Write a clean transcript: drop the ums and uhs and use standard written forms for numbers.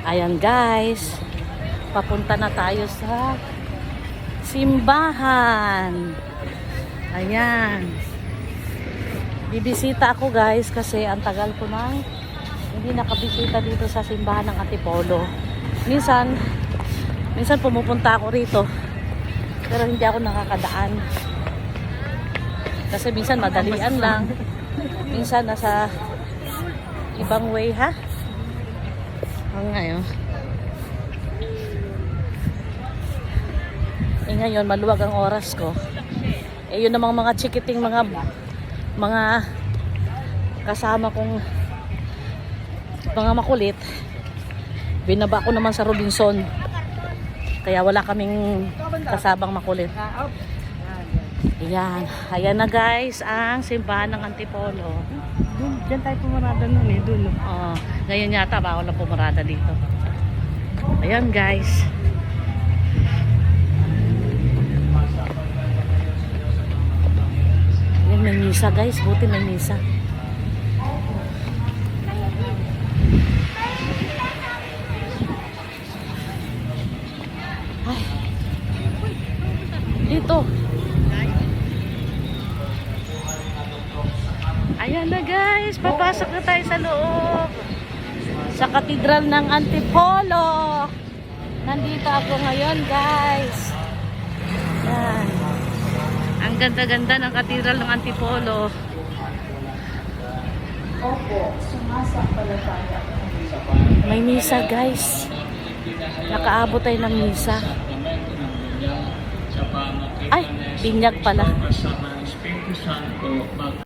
Ayan guys, papunta na tayo sa simbahan. Ayan. Bibisita ako guys kasi ang tagal ko nang hindi nakabisita dito sa simbahan ng Antipolo. Minsan pumupunta ako rito pero hindi ako nakakadaan. Kasi minsan madalian lang. Minsan nasa ibang way ha. Ngayon. Ngayon maluwag ang oras ko. Yun namang mga chikiting mga kasama kong mga makulit. Binaba ko naman sa Robinson. Kaya wala kaming kasabang makulit. Ayan na guys ang simbahan ng Antipolo. Diyan tayo pumarada nun eh, dun. Ngayon yata bawal na pumarada dito. Ayan guys. Ayan, may misa guys. Buti may misa. Ay. Dito. Ayan na guys, papasok na tayo sa loob. Sa katedral ng Antipolo. Nandito ako ngayon guys. Ayan. Ang ganda-ganda ng katedral ng Antipolo. Opo, sumasampalataya. May misa guys. Nakaabot tayo ng misa. Ay, binyag pala.